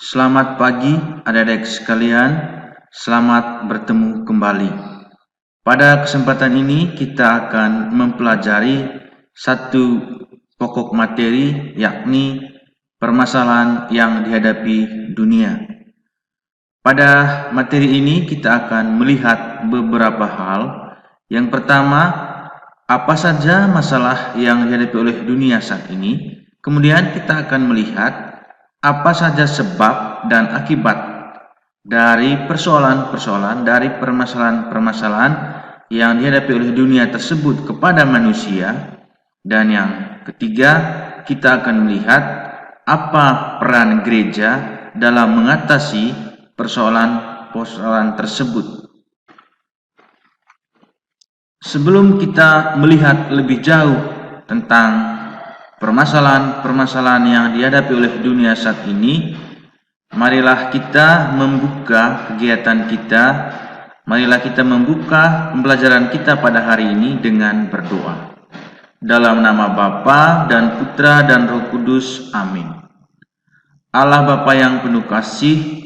Selamat pagi adik-adik sekalian, selamat bertemu kembali. Pada kesempatan ini kita akan mempelajari satu pokok materi, yakni permasalahan yang dihadapi dunia. Pada materi ini kita akan melihat beberapa hal. Yang pertama, apa saja masalah yang dihadapi oleh dunia saat ini. Kemudian kita akan melihat apa saja sebab dan akibat dari permasalahan-permasalahan yang dihadapi oleh dunia tersebut kepada manusia. Dan yang ketiga, kita akan melihat apa peran gereja dalam mengatasi persoalan-persoalan tersebut. Sebelum kita melihat lebih jauh tentang permasalahan-permasalahan yang dihadapi oleh dunia saat ini, marilah kita membuka kegiatan kita, marilah kita membuka pembelajaran kita pada hari ini dengan berdoa. Dalam nama Bapa dan Putra dan Roh Kudus, amin. Allah Bapa yang penuh kasih,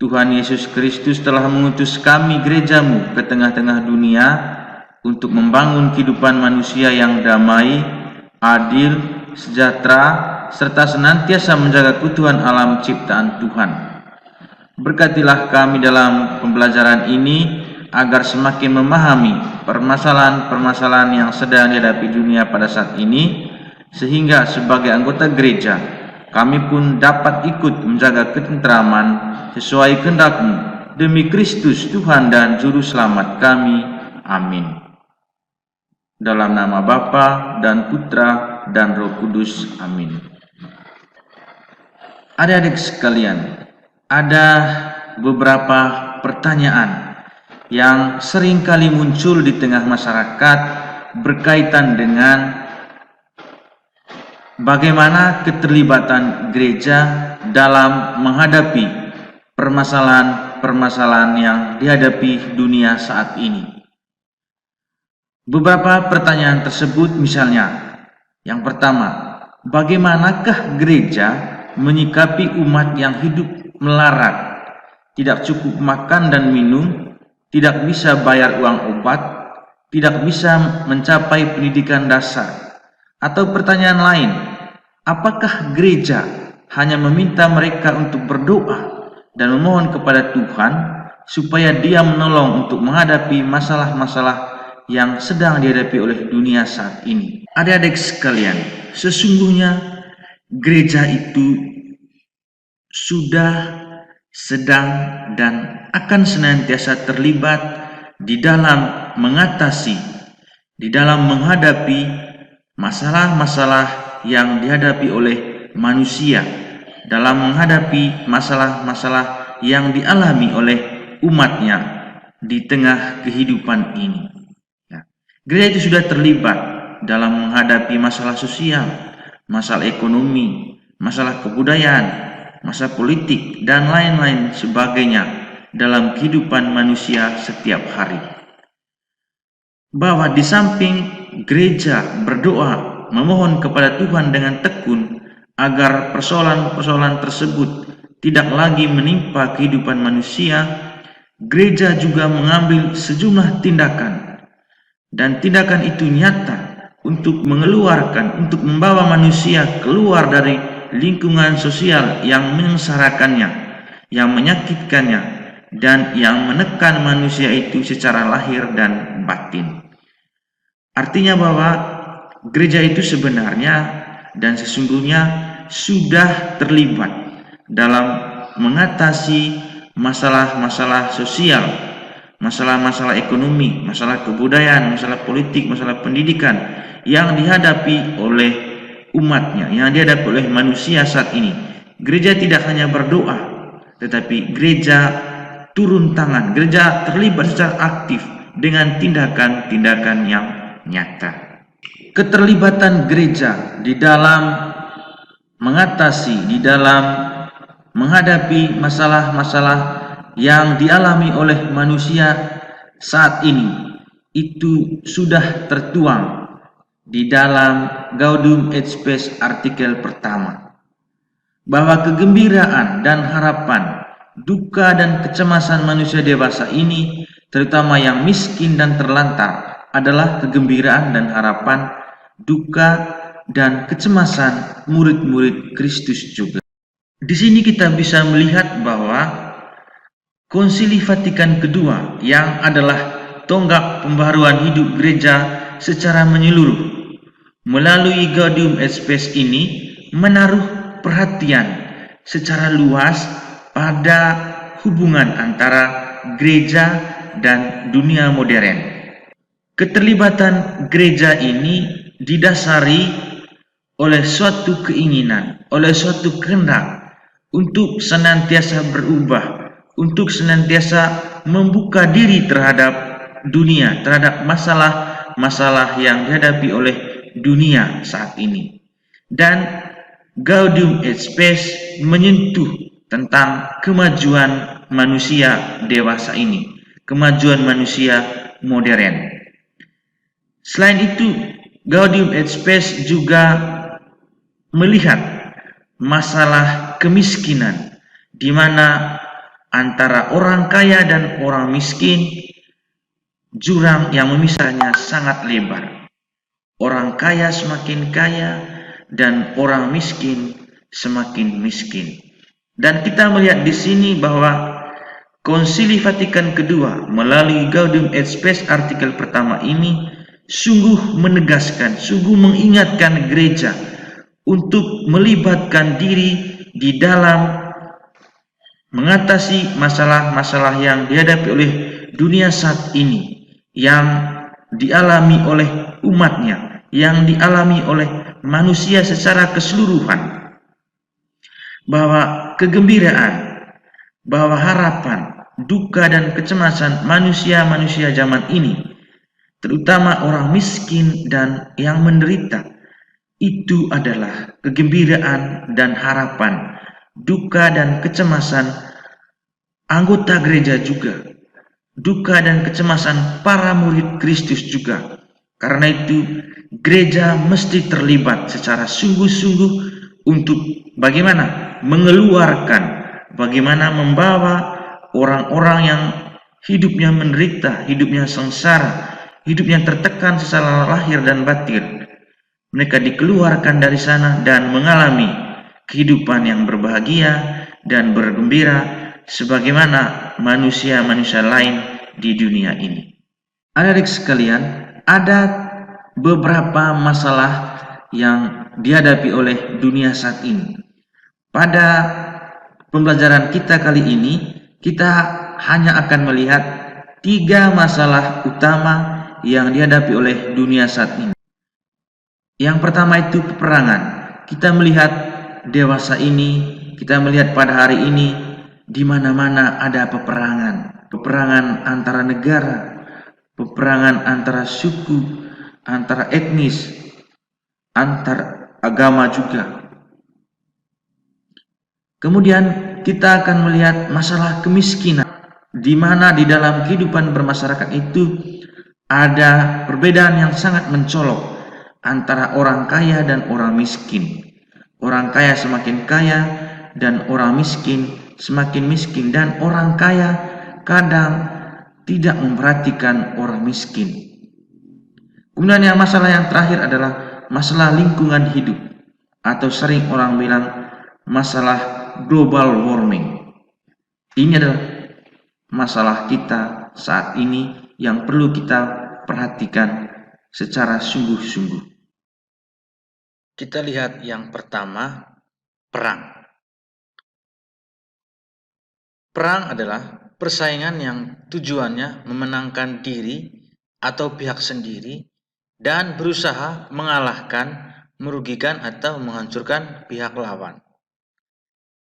Tuhan Yesus Kristus telah mengutus kami gerejamu ke tengah-tengah dunia untuk membangun kehidupan manusia yang damai, adil, sejahtera, serta senantiasa menjaga keutuhan alam ciptaan Tuhan. Berkatilah kami dalam pembelajaran ini agar semakin memahami permasalahan-permasalahan yang sedang dihadapi dunia pada saat ini, sehingga sebagai anggota gereja kami pun dapat ikut menjaga ketentraman sesuai kehendak-Mu demi Kristus Tuhan dan Juru Selamat kami. Amin. Dalam nama Bapa dan Putra dan Roh Kudus, amin. Adik-adik sekalian, ada beberapa pertanyaan yang sering kali muncul di tengah masyarakat berkaitan dengan bagaimana keterlibatan gereja dalam menghadapi permasalahan-permasalahan yang dihadapi dunia saat ini. Beberapa pertanyaan tersebut misalnya, yang pertama, bagaimanakah gereja menyikapi umat yang hidup melarat, tidak cukup makan dan minum, tidak bisa bayar uang obat, tidak bisa mencapai pendidikan dasar? Atau pertanyaan lain, apakah gereja hanya meminta mereka untuk berdoa dan memohon kepada Tuhan supaya Dia menolong untuk menghadapi masalah-masalah yang sedang dihadapi oleh dunia saat ini? Adik-adik sekalian, sesungguhnya gereja itu sudah, sedang, dan akan senantiasa terlibat di dalam mengatasi, di dalam menghadapi masalah-masalah yang dihadapi oleh manusia, dalam menghadapi masalah-masalah yang dialami oleh umatnya di tengah kehidupan ini. Gereja itu sudah terlibat dalam menghadapi masalah sosial, masalah ekonomi, masalah kebudayaan, masalah politik, dan lain-lain sebagainya dalam kehidupan manusia setiap hari. Bahwa di samping gereja berdoa memohon kepada Tuhan dengan tekun agar persoalan-persoalan tersebut tidak lagi menimpa kehidupan manusia, gereja juga mengambil sejumlah tindakan. Dan tindakan itu nyata untuk membawa manusia keluar dari lingkungan sosial yang menyengsarakannya, yang menyakitkannya, dan yang menekan manusia itu secara lahir dan batin. Artinya bahwa gereja itu sebenarnya dan sesungguhnya sudah terlibat dalam mengatasi masalah-masalah sosial, masalah-masalah ekonomi, masalah kebudayaan, masalah politik, masalah pendidikan yang dihadapi oleh umatnya, yang dihadapi oleh manusia saat ini. Gereja tidak hanya berdoa, tetapi gereja turun tangan, gereja terlibat secara aktif dengan tindakan-tindakan yang nyata. Keterlibatan gereja di dalam mengatasi, di dalam menghadapi masalah-masalah yang dialami oleh manusia saat ini itu sudah tertuang di dalam Gaudium et Spes artikel pertama. bahwa kegembiraan dan harapan, duka dan kecemasan manusia dewasa ini, terutama yang miskin dan terlantar, adalah kegembiraan dan harapan, duka dan kecemasan murid-murid Kristus juga. Di sini kita bisa melihat bahwa Konsili Vatikan II yang adalah tonggak pembaharuan hidup gereja secara menyeluruh melalui Gaudium et Spes ini menaruh perhatian secara luas pada hubungan antara gereja dan dunia modern. Keterlibatan gereja ini didasari oleh suatu keinginan, oleh suatu kehendak untuk senantiasa berubah, untuk senantiasa membuka diri terhadap dunia, terhadap masalah-masalah yang dihadapi oleh dunia saat ini. Dan Gaudium et Spes menyentuh tentang kemajuan manusia dewasa ini, kemajuan manusia modern. Selain itu, Gaudium et Spes juga melihat masalah kemiskinan, di mana antara orang kaya dan orang miskin, jurang yang memisahnya sangat lebar. Orang kaya semakin kaya dan orang miskin semakin miskin. Dan kita melihat di sini bahwa Konsili Vatikan II melalui Gaudium et Spes artikel pertama ini sungguh menegaskan, sungguh mengingatkan gereja untuk melibatkan diri di dalam mengatasi masalah-masalah yang dihadapi oleh dunia saat ini, yang dialami oleh umatnya, yang dialami oleh manusia secara keseluruhan. Bahwa kegembiraan, bahwa harapan, duka dan kecemasan manusia-manusia zaman ini, terutama orang miskin dan yang menderita, itu adalah kegembiraan dan harapan, duka dan kecemasan anggota gereja juga, duka dan kecemasan para murid Kristus juga. Karena itu gereja mesti terlibat secara sungguh-sungguh untuk bagaimana mengeluarkan, bagaimana membawa orang-orang yang hidupnya menderita, hidupnya sengsara, hidupnya tertekan secara lahir dan batin. Mereka dikeluarkan dari sana dan mengalami kehidupan yang berbahagia dan bergembira sebagaimana manusia-manusia lain di dunia ini. Adik-adik sekalian, ada beberapa masalah yang dihadapi oleh dunia saat ini. Pada pembelajaran kita kali ini, kita hanya akan melihat 3 masalah utama yang dihadapi oleh dunia saat ini. Yang pertama itu peperangan. Kita melihat dewasa ini, kita melihat pada hari ini di mana-mana ada peperangan. Peperangan antara negara, peperangan antara suku, antara etnis, antar agama juga. Kemudian kita akan melihat masalah kemiskinan, di mana di dalam kehidupan bermasyarakat itu ada perbedaan yang sangat mencolok antara orang kaya dan orang miskin. Orang kaya semakin kaya dan orang miskin semakin miskin, dan orang kaya kadang tidak memperhatikan orang miskin. Kemudian masalah yang terakhir adalah masalah lingkungan hidup, atau sering orang bilang masalah global warming. Ini adalah masalah kita saat ini yang perlu kita perhatikan secara sungguh-sungguh. Kita lihat yang pertama, perang. Perang adalah persaingan yang tujuannya memenangkan diri atau pihak sendiri dan berusaha mengalahkan, merugikan atau menghancurkan pihak lawan.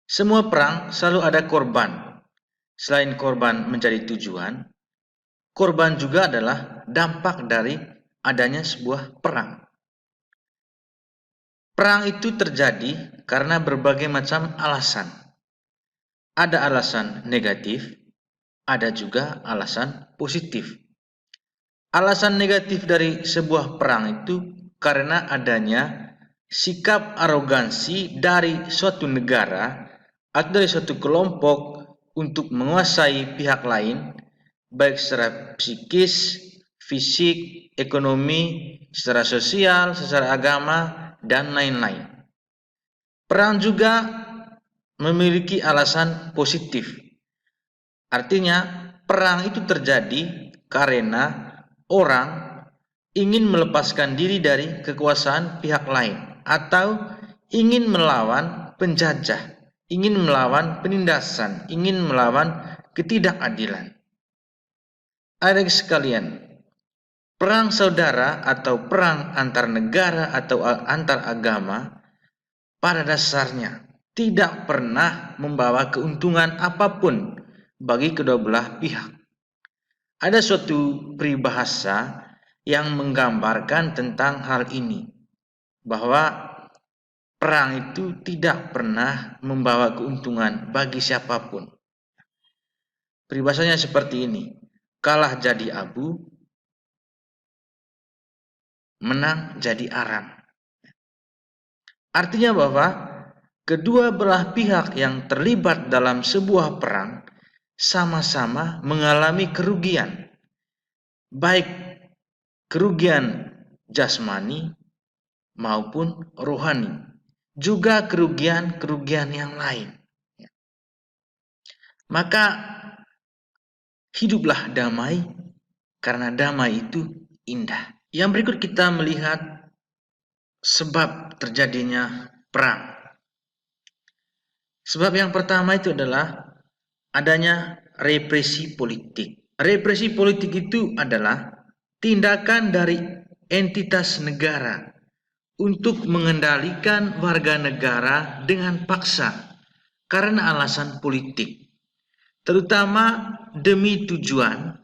Semua perang selalu ada korban. Selain korban menjadi tujuan, korban juga adalah dampak dari adanya sebuah perang. Perang itu terjadi karena berbagai macam alasan. Ada alasan negatif, ada juga alasan positif. Alasan negatif dari sebuah perang itu karena adanya sikap arogansi dari suatu negara atau dari suatu kelompok untuk menguasai pihak lain, baik secara psikis, fisik, ekonomi, secara sosial, secara agama, dan lain-lain. Perang juga memiliki alasan positif. Artinya, perang itu terjadi karena orang ingin melepaskan diri dari kekuasaan pihak lain atau ingin melawan penjajah, ingin melawan penindasan, ingin melawan ketidakadilan. Adik sekalian, perang saudara atau perang antar negara atau antar agama pada dasarnya tidak pernah membawa keuntungan apapun bagi kedua belah pihak. Ada suatu peribahasa yang menggambarkan tentang hal ini, bahwa perang itu tidak pernah membawa keuntungan bagi siapapun. Peribahasanya seperti ini, kalah jadi abu, menang jadi arang. Artinya bahwa kedua belah pihak yang terlibat dalam sebuah perang sama-sama mengalami kerugian, baik kerugian jasmani maupun rohani, juga kerugian-kerugian yang lain. Maka hiduplah damai, karena damai itu indah. Yang berikut kita melihat sebab terjadinya perang. Sebab yang pertama itu adalah adanya represi politik. Represi politik itu adalah tindakan dari entitas negara untuk mengendalikan warga negara dengan paksa karena alasan politik, terutama demi tujuan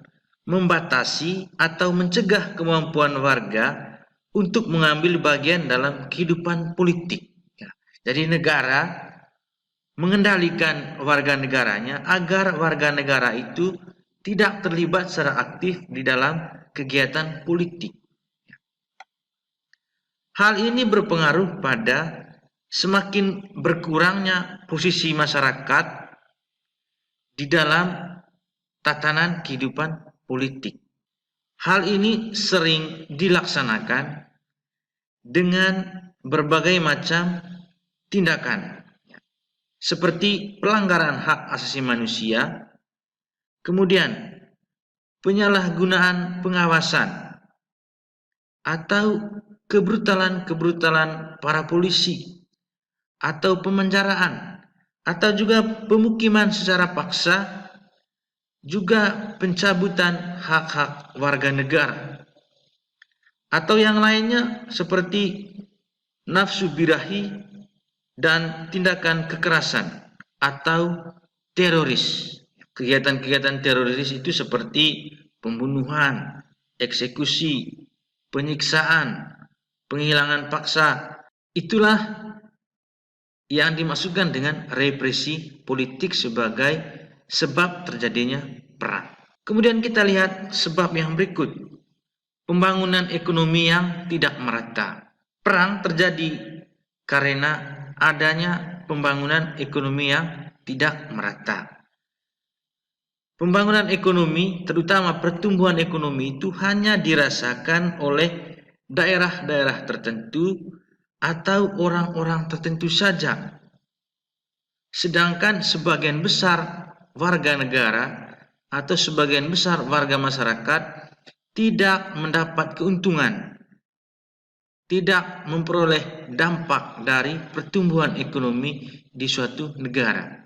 membatasi atau mencegah kemampuan warga untuk mengambil bagian dalam kehidupan politik. Jadi negara mengendalikan warga negaranya agar warga negara itu tidak terlibat secara aktif di dalam kegiatan politik. Hal ini berpengaruh pada semakin berkurangnya posisi masyarakat di dalam tatanan kehidupan politik. Hal ini sering dilaksanakan dengan berbagai macam tindakan, seperti pelanggaran hak asasi manusia, kemudian penyalahgunaan pengawasan, atau kebrutalan-kebrutalan para polisi, atau pemenjaraan, atau juga pemukiman secara paksa, juga pencabutan hak-hak warga negara, atau yang lainnya seperti nafsu birahi dan tindakan kekerasan atau teroris. Kegiatan-kegiatan teroris itu seperti pembunuhan, eksekusi, penyiksaan, penghilangan paksa. Itulah yang dimaksudkan dengan represi politik sebagai sebab terjadinya perang. Kemudian kita lihat sebab yang berikut, pembangunan ekonomi yang tidak merata. Perang terjadi karena adanya pembangunan ekonomi yang tidak merata. Pembangunan ekonomi, terutama pertumbuhan ekonomi itu hanya dirasakan oleh daerah-daerah tertentu atau orang-orang tertentu saja. Sedangkan sebagian besar warga negara atau sebagian besar warga masyarakat tidak mendapat keuntungan, tidak memperoleh dampak dari pertumbuhan ekonomi di suatu negara.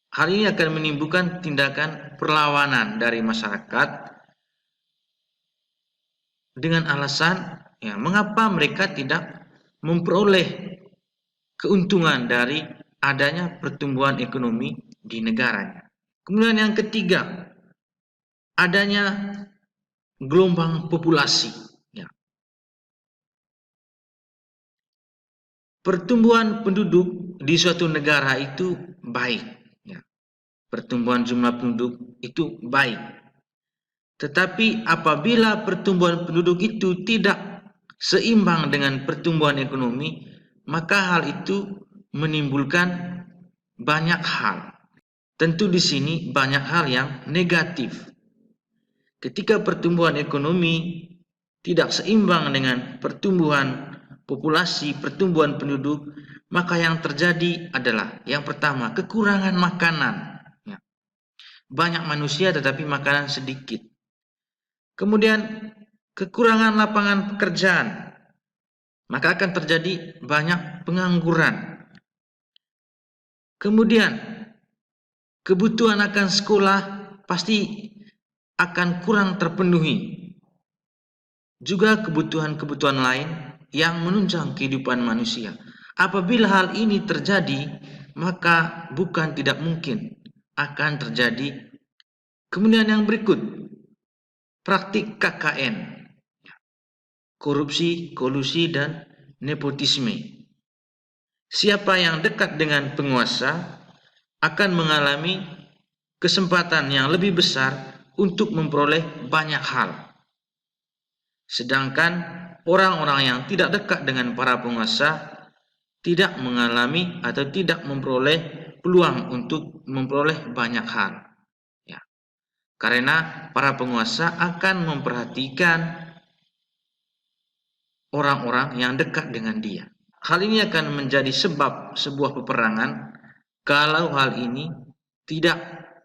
Hal ini akan menimbulkan tindakan perlawanan dari masyarakat dengan alasan mengapa mereka tidak memperoleh keuntungan dari adanya pertumbuhan ekonomi di negaranya. Kemudian yang ketiga, adanya gelombang populasi. Pertumbuhan penduduk di suatu negara itu baik, pertumbuhan jumlah penduduk itu baik. Tetapi apabila pertumbuhan penduduk itu tidak seimbang dengan pertumbuhan ekonomi, maka hal itu menimbulkan banyak hal. Tentu di sini banyak hal yang negatif. Ketika pertumbuhan ekonomi tidak seimbang dengan pertumbuhan populasi, pertumbuhan penduduk, maka yang terjadi adalah yang pertama, kekurangan makanan. Banyak manusia tetapi makanan sedikit. Kemudian kekurangan lapangan pekerjaan, maka akan terjadi banyak pengangguran. Kemudian kebutuhan akan sekolah pasti akan kurang terpenuhi. Juga kebutuhan-kebutuhan lain yang menunjang kehidupan manusia. Apabila hal ini terjadi, maka bukan tidak mungkin akan terjadi. Kemudian yang berikut, praktik KKN, korupsi, kolusi, dan nepotisme. Siapa yang dekat dengan penguasa akan mengalami kesempatan yang lebih besar untuk memperoleh banyak hal. Sedangkan orang-orang yang tidak dekat dengan para penguasa tidak mengalami atau tidak memperoleh peluang untuk memperoleh banyak hal. Ya. Karena para penguasa akan memperhatikan orang-orang yang dekat dengan dia. Hal ini akan menjadi sebab sebuah peperangan kalau hal ini tidak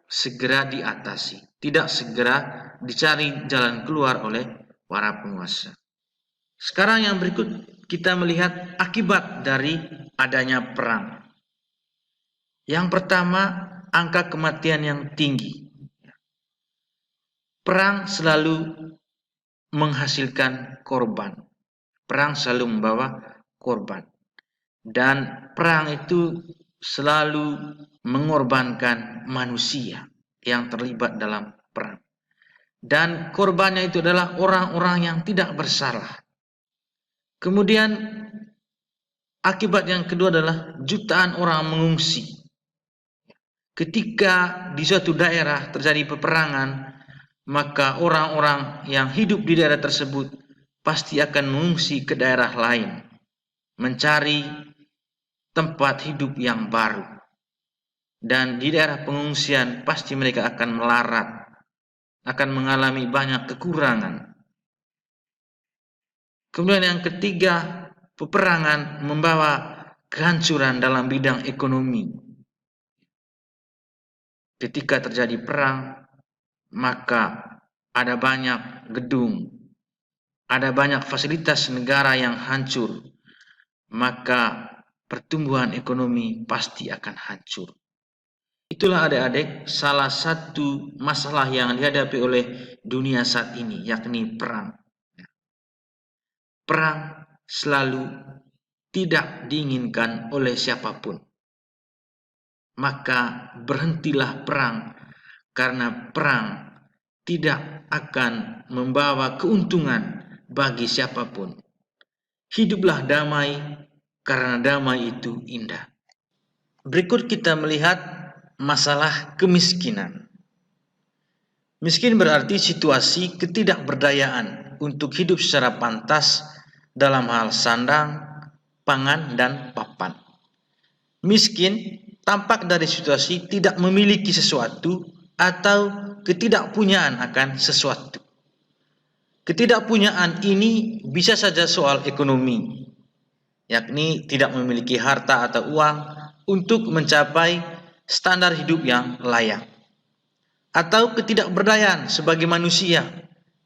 segera diatasi, tidak segera dicari jalan keluar oleh para penguasa. Sekarang yang berikut kita melihat akibat dari adanya perang. Yang pertama, angka kematian yang tinggi. Perang selalu menghasilkan korban. Perang selalu membawa korban. Dan perang itu selalu mengorbankan manusia yang terlibat dalam perang. Dan korbannya itu adalah orang-orang yang tidak bersalah. Kemudian akibat yang kedua adalah jutaan orang mengungsi. Ketika di suatu daerah terjadi peperangan, maka orang-orang yang hidup di daerah tersebut pasti akan mengungsi ke daerah lain, mencari tempat hidup yang baru. Dan di daerah pengungsian pasti mereka akan melarat, akan mengalami banyak kekurangan. Kemudian yang ketiga, peperangan membawa kehancuran dalam bidang ekonomi. Ketika terjadi perang, maka ada banyak gedung, ada banyak fasilitas negara yang hancur, maka pertumbuhan ekonomi pasti akan hancur. Itulah adik-adik salah satu masalah yang dihadapi oleh dunia saat ini, yakni perang. Perang selalu tidak diinginkan oleh siapapun. Maka berhentilah perang, karena perang tidak akan membawa keuntungan bagi siapapun. Hiduplah damai, karena damai itu indah. Berikut kita melihat masalah kemiskinan. Miskin berarti situasi ketidakberdayaan untuk hidup secara pantas dalam hal sandang, pangan, dan papan. Miskin tampak dari situasi tidak memiliki sesuatu atau ketidakpunyaan akan sesuatu. Ketidakpunyaan ini bisa saja soal ekonomi, yakni tidak memiliki harta atau uang untuk mencapai standar hidup yang layak. Atau ketidakberdayaan sebagai manusia,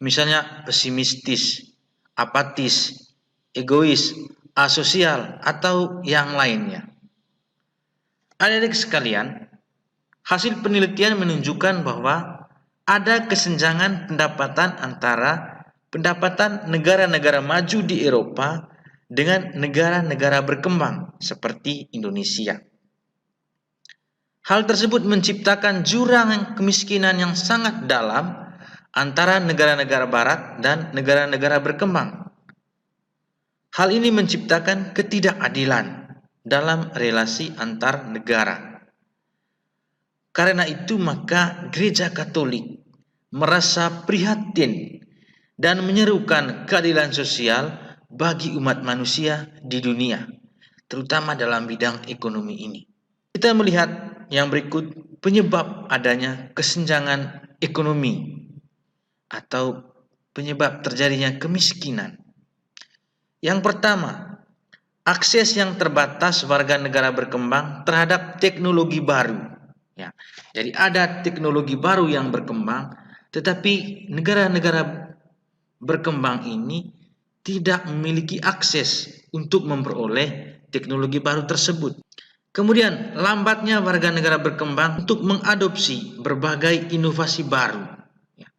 misalnya pesimistis, apatis, egois, asosial, atau yang lainnya. Adik-adik sekalian, hasil penelitian menunjukkan bahwa ada kesenjangan pendapatan antara pendapatan negara-negara maju di Eropa dengan negara-negara berkembang seperti Indonesia. Hal tersebut menciptakan jurang kemiskinan yang sangat dalam antara negara-negara barat dan negara-negara berkembang. Hal ini menciptakan ketidakadilan dalam relasi antar negara. Karena itu maka Gereja Katolik merasa prihatin dan menyerukan keadilan sosial bagi umat manusia di dunia, terutama dalam bidang ekonomi ini. Kita melihat yang berikut penyebab adanya kesenjangan ekonomi atau penyebab terjadinya kemiskinan. Yang pertama, akses yang terbatas warga negara berkembang terhadap teknologi baru. Ya, jadi ada teknologi baru yang berkembang, tetapi negara-negara berkembang ini tidak memiliki akses untuk memperoleh teknologi baru tersebut. Kemudian, lambatnya warga negara berkembang untuk mengadopsi berbagai inovasi baru. Ya.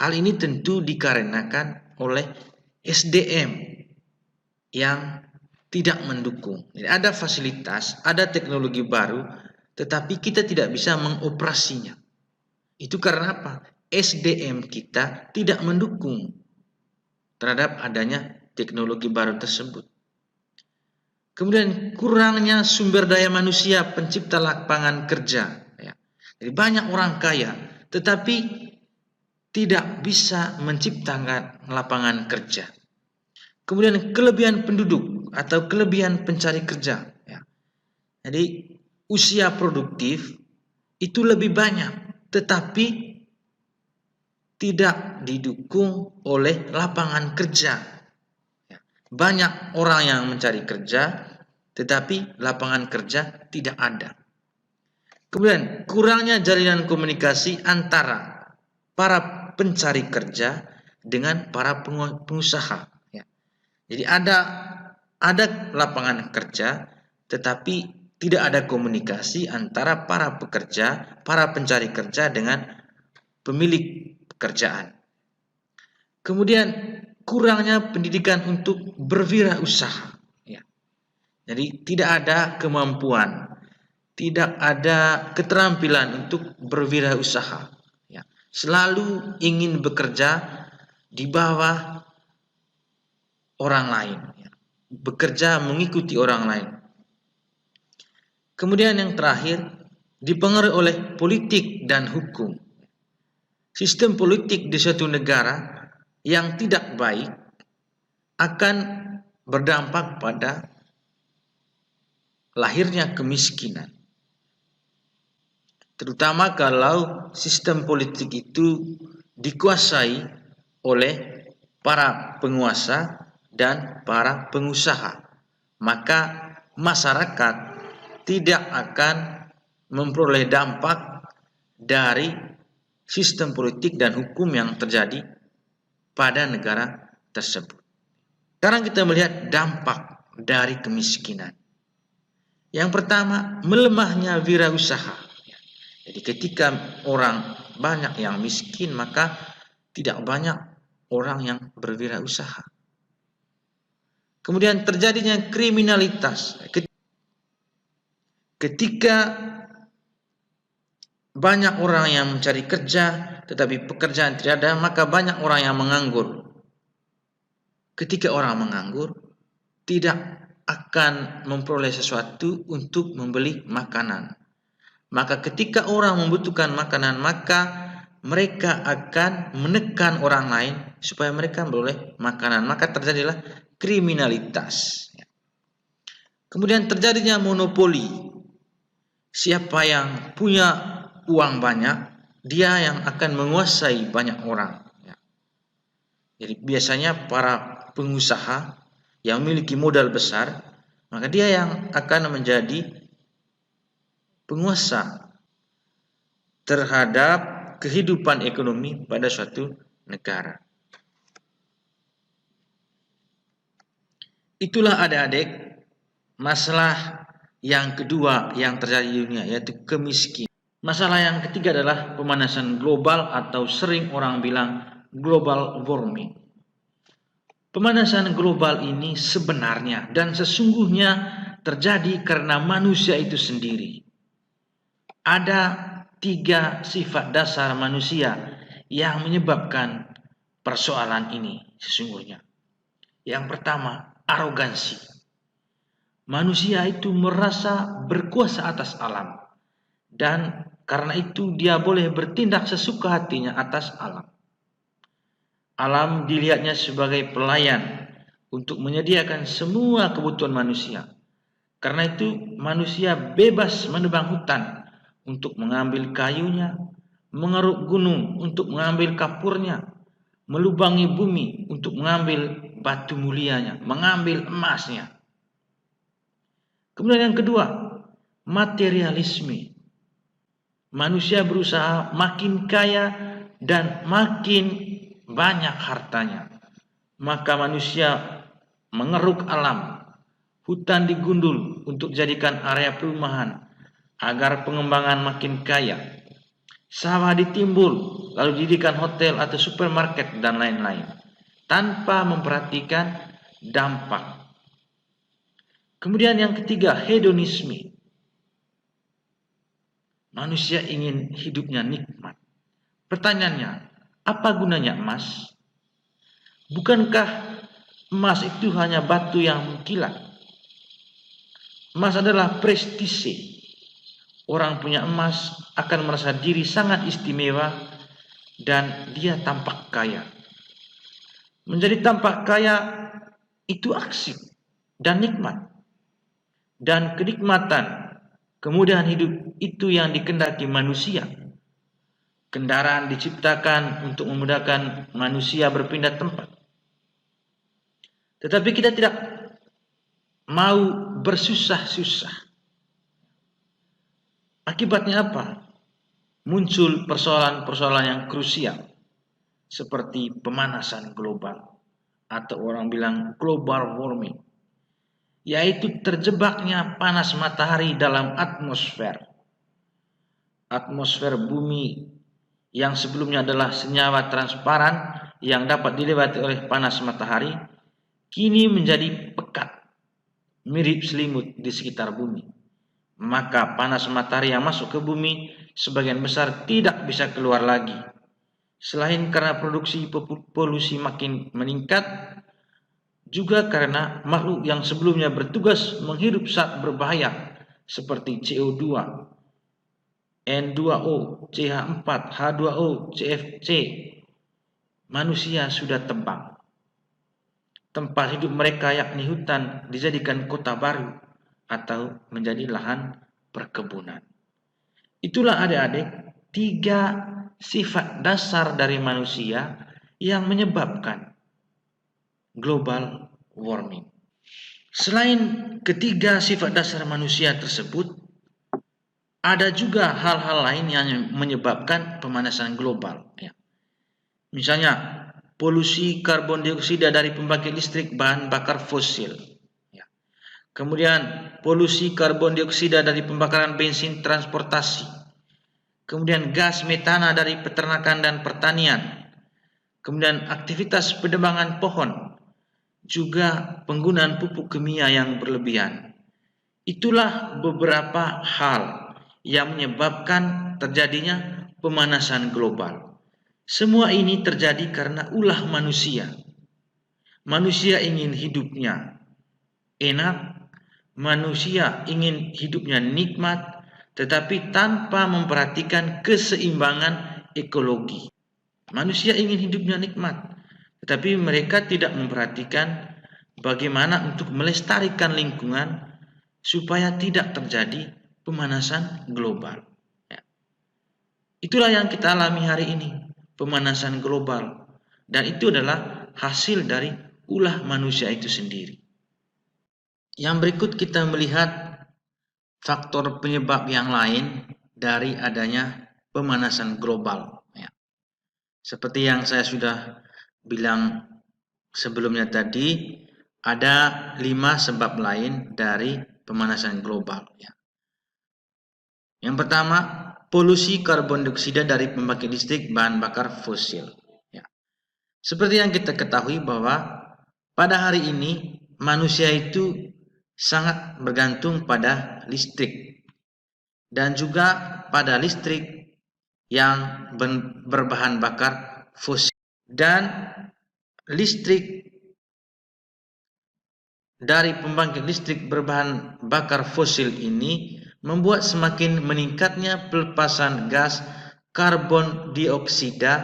Hal ini tentu dikarenakan oleh SDM yang tidak mendukung. Jadi ada fasilitas, ada teknologi baru, tetapi kita tidak bisa mengoperasinya. Itu karena apa? SDM kita tidak mendukung terhadap adanya teknologi baru tersebut. Kemudian kurangnya sumber daya manusia pencipta lapangan kerja. Ya. Jadi banyak orang kaya, tetapi tidak bisa menciptakan lapangan kerja. Kemudian kelebihan penduduk atau kelebihan pencari kerja. Ya. Jadi usia produktif itu lebih banyak, tetapi tidak didukung oleh lapangan kerja. Banyak orang yang mencari kerja, tetapi lapangan kerja tidak ada. Kemudian kurangnya jaringan komunikasi antara para pencari kerja dengan para pengusaha. Ya. Jadi ada lapangan kerja, tetapi tidak ada komunikasi antara para pekerja, para pencari kerja dengan pemilik pekerjaan. Kemudian kurangnya pendidikan untuk berwirausaha. Ya. Jadi tidak ada kemampuan, tidak ada keterampilan untuk berwirausaha. Ya. Selalu ingin bekerja di bawah orang lain, ya. Bekerja mengikuti orang lain. Kemudian yang terakhir, dipengaruhi oleh politik dan hukum. Sistem politik di suatu negara yang tidak baik akan berdampak pada lahirnya kemiskinan. Terutama kalau sistem politik itu dikuasai oleh para penguasa dan para pengusaha, maka masyarakat tidak akan memperoleh dampak dari sistem politik dan hukum yang terjadi pada negara tersebut. Sekarang kita melihat dampak dari kemiskinan. Yang pertama, melemahnya wirausaha. Jadi ketika orang banyak yang miskin, maka tidak banyak orang yang berwirausaha. Kemudian terjadinya kriminalitas. Ketika banyak orang yang mencari kerja, tetapi pekerjaan tidak ada, maka banyak orang yang menganggur. Ketika orang menganggur, tidak akan memperoleh sesuatu untuk membeli makanan. Maka ketika orang membutuhkan makanan, maka mereka akan menekan orang lain supaya mereka memperoleh makanan. Maka terjadilah kriminalitas. Kemudian terjadinya monopoli. Siapa yang punya uang banyak, dia yang akan menguasai banyak orang. Jadi biasanya para pengusaha yang memiliki modal besar, maka dia yang akan menjadi penguasa terhadap kehidupan ekonomi pada suatu negara. Itulah adik-adik masalah yang kedua yang terjadi di dunia, yaitu kemiskinan. Masalah yang ketiga adalah pemanasan global atau sering orang bilang global warming. Pemanasan global ini sebenarnya dan sesungguhnya terjadi karena manusia itu sendiri. Ada 3 sifat dasar manusia yang menyebabkan persoalan ini sesungguhnya. Yang pertama, arogansi. Manusia itu merasa berkuasa atas alam. Dan karena itu dia boleh bertindak sesuka hatinya atas alam. Alam dilihatnya sebagai pelayan untuk menyediakan semua kebutuhan manusia. Karena itu manusia bebas menebang hutan untuk mengambil kayunya, mengeruk gunung untuk mengambil kapurnya, melubangi bumi untuk mengambil batu mulianya, mengambil emasnya. Kemudian yang kedua, materialisme. Manusia berusaha makin kaya dan makin banyak hartanya. Maka manusia mengeruk alam, hutan digundul untuk jadikan area perumahan agar pengembangan makin kaya. Sawah ditimbul lalu dijadikan hotel atau supermarket dan lain-lain tanpa memperhatikan dampak. Kemudian yang ketiga, hedonisme. Manusia ingin hidupnya nikmat. Pertanyaannya, apa gunanya emas? Bukankah emas itu hanya batu yang mengkilat? Emas adalah prestise. Orang punya emas akan merasa diri sangat istimewa dan dia tampak kaya. Menjadi tampak kaya itu asik dan nikmat. Dan kenikmatan, kemudahan hidup itu yang dikehendaki manusia. Kendaraan diciptakan untuk memudahkan manusia berpindah tempat. Tetapi kita tidak mau bersusah-susah. Akibatnya apa? Muncul persoalan-persoalan yang krusial seperti pemanasan global atau orang bilang global warming, yaitu terjebaknya panas matahari dalam atmosfer. Atmosfer bumi yang sebelumnya adalah senyawa transparan yang dapat dilewati oleh panas matahari, kini menjadi pekat, mirip selimut di sekitar bumi. Maka panas matahari yang masuk ke bumi sebagian besar tidak bisa keluar lagi. Selain karena produksi polusi makin meningkat, juga karena makhluk yang sebelumnya bertugas menghirup zat berbahaya seperti CO2, N2O, CH4, H2O, CFC, manusia sudah tebang. Tempat hidup mereka yakni hutan dijadikan kota baru atau menjadi lahan perkebunan. Itulah adik-adik 3 sifat dasar dari manusia yang menyebabkan global warming. Selain ketiga sifat dasar manusia tersebut, ada juga hal-hal lain yang menyebabkan pemanasan global. Misalnya, polusi karbon dioksida dari pembangkit listrik bahan bakar fosil. Kemudian, polusi karbon dioksida dari pembakaran bensin transportasi. Kemudian, gas metana dari peternakan dan pertanian. Kemudian, aktivitas penebangan pohon. Juga penggunaan pupuk kimia yang berlebihan. Itulah beberapa hal yang menyebabkan terjadinya pemanasan global. Semua ini terjadi karena ulah manusia. Manusia ingin hidupnya enak, manusia ingin hidupnya nikmat, tetapi tanpa memperhatikan keseimbangan ekologi. Manusia ingin hidupnya nikmat, tetapi mereka tidak memperhatikan bagaimana untuk melestarikan lingkungan supaya tidak terjadi pemanasan global. Itulah yang kita alami hari ini, pemanasan global. Dan itu adalah hasil dari ulah manusia itu sendiri. Yang berikut kita melihat faktor penyebab yang lain dari adanya pemanasan global. Seperti yang saya sudah bilang sebelumnya tadi, ada 5 sebab lain dari pemanasan global. Yang pertama, polusi karbon dioksida dari pembangkit listrik bahan bakar fosil. Seperti yang kita ketahui bahwa pada hari ini manusia itu sangat bergantung pada listrik dan juga pada listrik yang berbahan bakar fosil. Dan listrik dari pembangkit listrik berbahan bakar fosil ini membuat semakin meningkatnya pelepasan gas karbon dioksida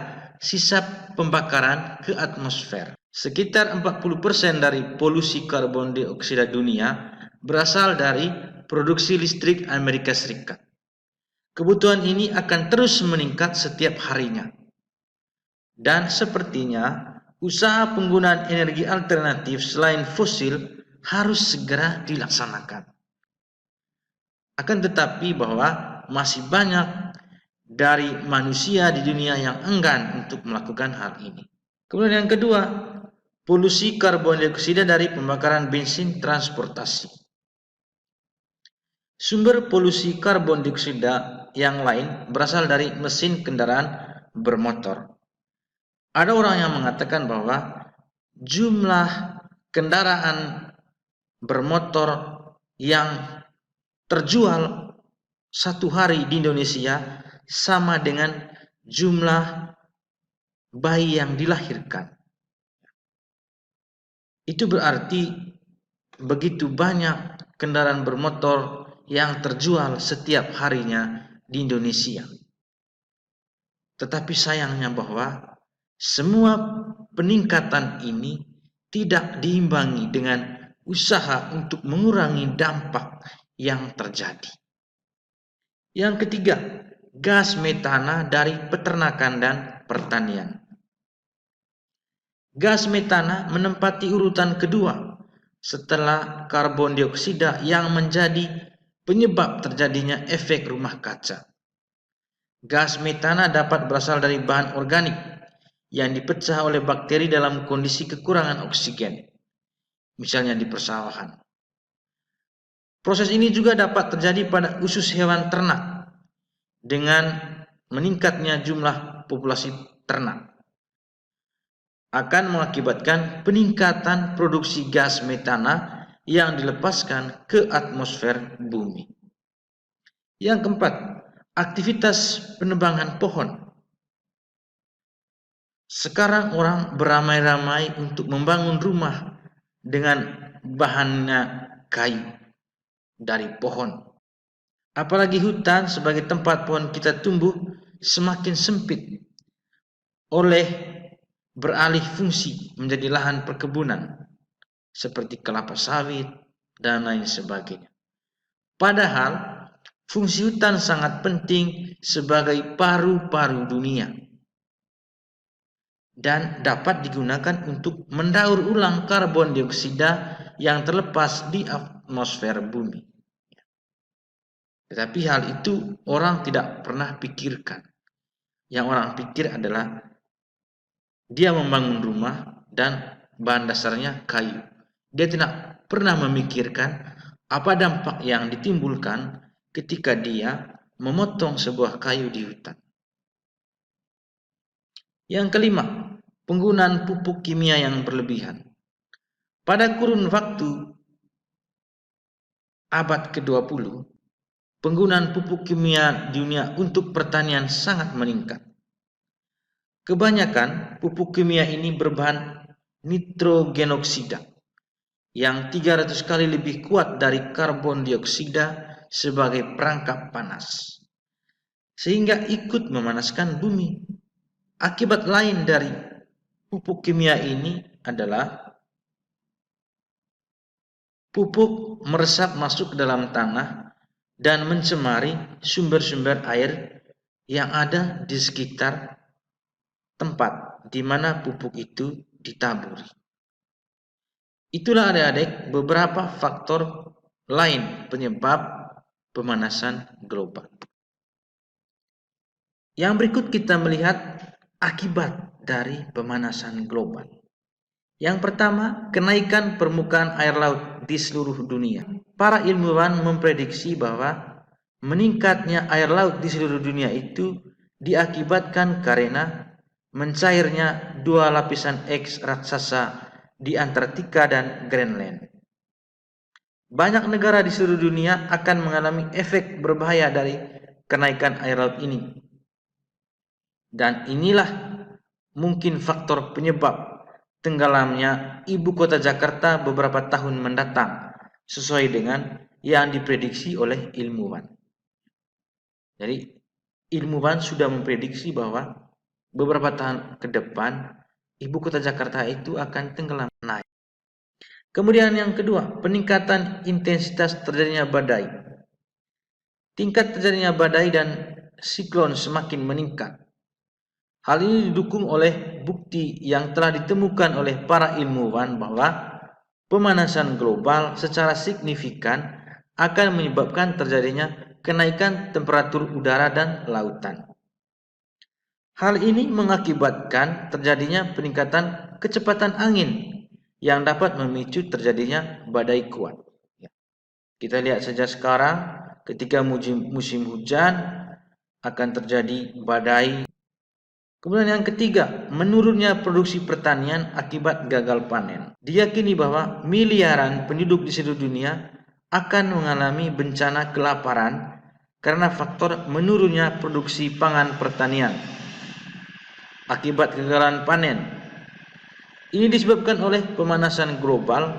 sisa pembakaran ke atmosfer. Sekitar 40% dari polusi karbon dioksida dunia berasal dari produksi listrik Amerika Serikat. Kebutuhan ini akan terus meningkat setiap harinya. Dan sepertinya usaha penggunaan energi alternatif selain fosil harus segera dilaksanakan. Akan tetapi bahwa masih banyak dari manusia di dunia yang enggan untuk melakukan hal ini. Kemudian yang kedua, polusi karbon dioksida dari pembakaran bensin transportasi. Sumber polusi karbon dioksida yang lain berasal dari mesin kendaraan bermotor. Ada orang yang mengatakan bahwa jumlah kendaraan bermotor yang terjual satu hari di Indonesia sama dengan jumlah bayi yang dilahirkan. Itu berarti begitu banyak kendaraan bermotor yang terjual setiap harinya di Indonesia. Tetapi sayangnya bahwa semua peningkatan ini tidak diimbangi dengan usaha untuk mengurangi dampak yang terjadi. Yang ketiga, gas metana dari peternakan dan pertanian. Gas metana menempati urutan kedua setelah karbon dioksida yang menjadi penyebab terjadinya efek rumah kaca. Gas metana dapat berasal dari bahan organik yang dipecah oleh bakteri dalam kondisi kekurangan oksigen, misalnya di persawahan. Proses ini juga dapat terjadi pada usus hewan ternak dengan meningkatnya jumlah populasi ternak. Akan mengakibatkan peningkatan produksi gas metana yang dilepaskan ke atmosfer bumi. Yang keempat, aktivitas penebangan pohon. Sekarang orang beramai-ramai untuk membangun rumah dengan bahannya kayu dari pohon. Apalagi hutan sebagai tempat pohon kita tumbuh semakin sempit oleh beralih fungsi menjadi lahan perkebunan seperti kelapa sawit dan lain sebagainya. Padahal fungsi hutan sangat penting sebagai paru-paru dunia dan dapat digunakan untuk mendaur ulang karbon dioksida yang terlepas di atmosfer bumi. Tetapi hal itu orang tidak pernah pikirkan. Yang orang pikir adalah dia membangun rumah dan bahan dasarnya kayu. Dia tidak pernah memikirkan apa dampak yang ditimbulkan ketika dia memotong sebuah kayu di hutan. Yang kelima, penggunaan pupuk kimia yang berlebihan. Pada kurun waktu abad ke-20, penggunaan pupuk kimia di dunia untuk pertanian sangat meningkat. Kebanyakan pupuk kimia ini berbahan nitrogenoksida yang 300 kali lebih kuat dari karbon dioksida sebagai perangkap panas, sehingga ikut memanaskan bumi. Akibat lain dari pupuk kimia ini adalah pupuk meresap masuk ke dalam tanah dan mencemari sumber-sumber air yang ada di sekitar tempat di mana pupuk itu ditaburi. Itulah adik-adik beberapa faktor lain penyebab pemanasan global. Yang berikut kita melihat akibat dari pemanasan global. Yang pertama, kenaikan permukaan air laut di seluruh dunia. Para ilmuwan memprediksi bahwa meningkatnya air laut di seluruh dunia itu diakibatkan karena mencairnya dua lapisan es raksasa di Antartika dan Greenland. Banyak negara di seluruh dunia akan mengalami efek berbahaya dari kenaikan air laut ini. Dan inilah mungkin faktor penyebab tenggelamnya ibu kota Jakarta beberapa tahun mendatang, sesuai dengan yang diprediksi oleh ilmuwan. Jadi ilmuwan sudah memprediksi bahwa beberapa tahun ke depan ibu kota Jakarta itu akan tenggelam naik. Kemudian yang kedua, peningkatan intensitas terjadinya badai. Tingkat terjadinya badai dan siklon semakin meningkat. Hal ini didukung oleh bukti yang telah ditemukan oleh para ilmuwan bahwa pemanasan global secara signifikan akan menyebabkan terjadinya kenaikan temperatur udara dan lautan. Hal ini mengakibatkan terjadinya peningkatan kecepatan angin yang dapat memicu terjadinya badai kuat. Kita lihat saja sekarang ketika musim hujan akan terjadi badai. Kemudian yang ketiga, menurunnya produksi pertanian akibat gagal panen. Diyakini bahwa miliaran penduduk di seluruh dunia akan mengalami bencana kelaparan karena faktor menurunnya produksi pangan pertanian akibat kegagalan panen. Ini disebabkan oleh pemanasan global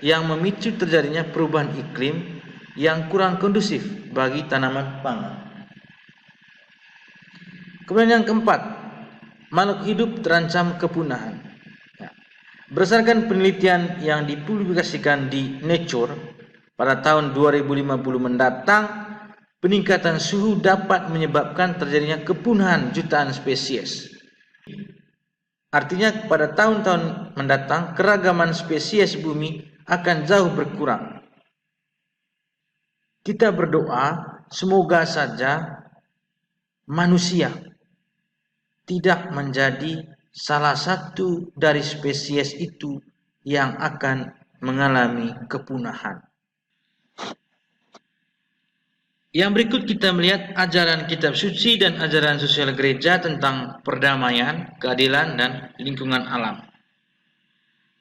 yang memicu terjadinya perubahan iklim yang kurang kondusif bagi tanaman pangan. Kemudian yang keempat, makhluk hidup terancam kepunahan. Berdasarkan penelitian yang dipublikasikan di Nature pada tahun 2050 mendatang, peningkatan suhu dapat menyebabkan terjadinya kepunahan jutaan spesies. Artinya pada tahun-tahun mendatang keragaman spesies bumi akan jauh berkurang. Kita berdoa semoga saja manusia tidak menjadi salah satu dari spesies itu yang akan mengalami kepunahan. Yang berikut kita melihat ajaran kitab suci dan ajaran sosial gereja tentang perdamaian, keadilan, dan lingkungan alam.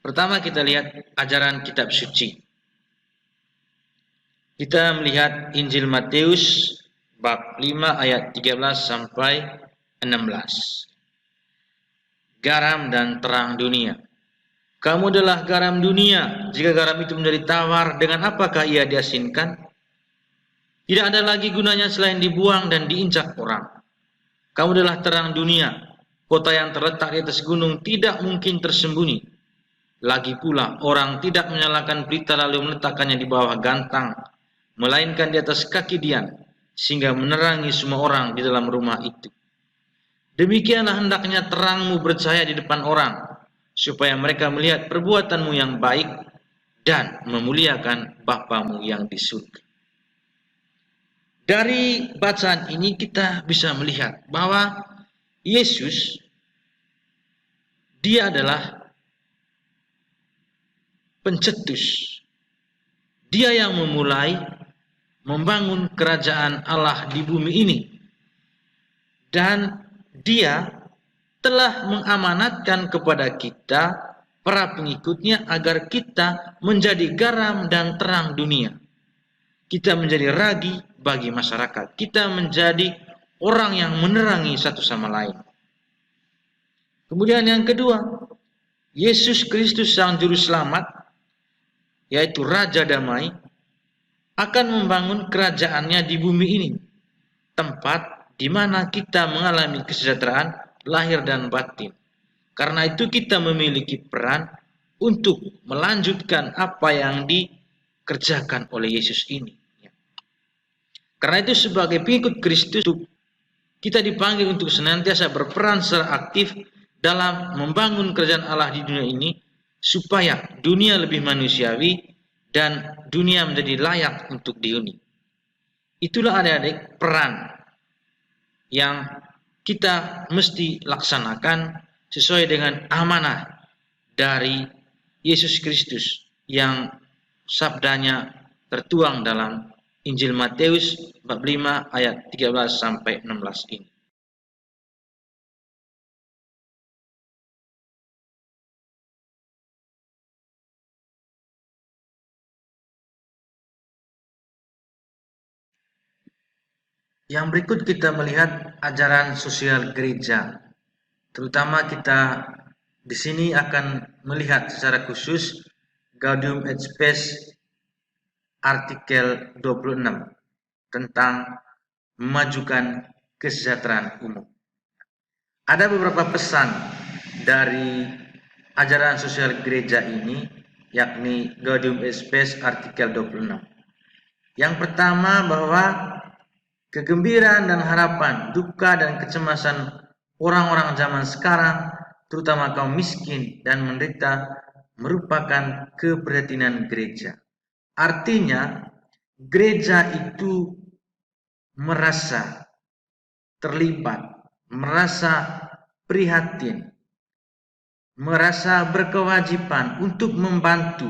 Pertama kita lihat ajaran kitab suci. Kita melihat Injil Matius bab 5 ayat 13 sampai 16. Garam dan terang dunia. Kamu adalah garam dunia. Jika garam itu menjadi tawar, dengan apakah ia diasinkan? Tidak ada lagi gunanya selain dibuang dan diinjak orang. Kamu adalah terang dunia. Kota yang terletak di atas gunung tidak mungkin tersembunyi. Lagi pula, orang tidak menyalakan pelita lalu meletakkannya di bawah gantang, melainkan di atas kaki dian, sehingga menerangi semua orang di dalam rumah itu. Demikianlah hendaknya terangmu bercahaya di depan orang, supaya mereka melihat perbuatanmu yang baik dan memuliakan Bapamu yang di surga. Dari bacaan ini kita bisa melihat bahwa Yesus, dia adalah pencetus. Dia yang memulai membangun kerajaan Allah di bumi ini. Dan dia telah mengamanatkan kepada kita, para pengikutnya, agar kita menjadi garam dan terang dunia. Kita menjadi ragi bagi masyarakat. Kita menjadi orang yang menerangi satu sama lain. Kemudian yang kedua, Yesus Kristus Sang Juru Selamat, yaitu Raja Damai, akan membangun kerajaannya di bumi ini. Tempat di mana kita mengalami kesejahteraan lahir dan batin. Karena itu kita memiliki peran untuk melanjutkan apa yang dikerjakan oleh Yesus ini. Karena itu sebagai pengikut Kristus, kita dipanggil untuk senantiasa berperan secara aktif dalam membangun kerajaan Allah di dunia ini, supaya dunia lebih manusiawi dan dunia menjadi layak untuk dihuni. Itulah adik-adik peran yang kita mesti laksanakan sesuai dengan amanah dari Yesus Kristus yang sabdanya tertuang dalam Injil Matius bab 5 ayat 13 sampai 16 ini. Yang berikut kita melihat ajaran sosial gereja. Terutama kita di sini akan melihat secara khusus Gaudium et Spes artikel 26 tentang memajukan kesejahteraan umum. Ada beberapa pesan dari ajaran sosial gereja ini, yakni Gaudium et Spes artikel 26. Yang pertama, bahwa kegembiraan dan harapan, duka dan kecemasan orang-orang zaman sekarang, terutama kaum miskin dan menderita, merupakan keprihatinan gereja. Artinya, gereja itu merasa terlibat, merasa prihatin, merasa berkewajiban untuk membantu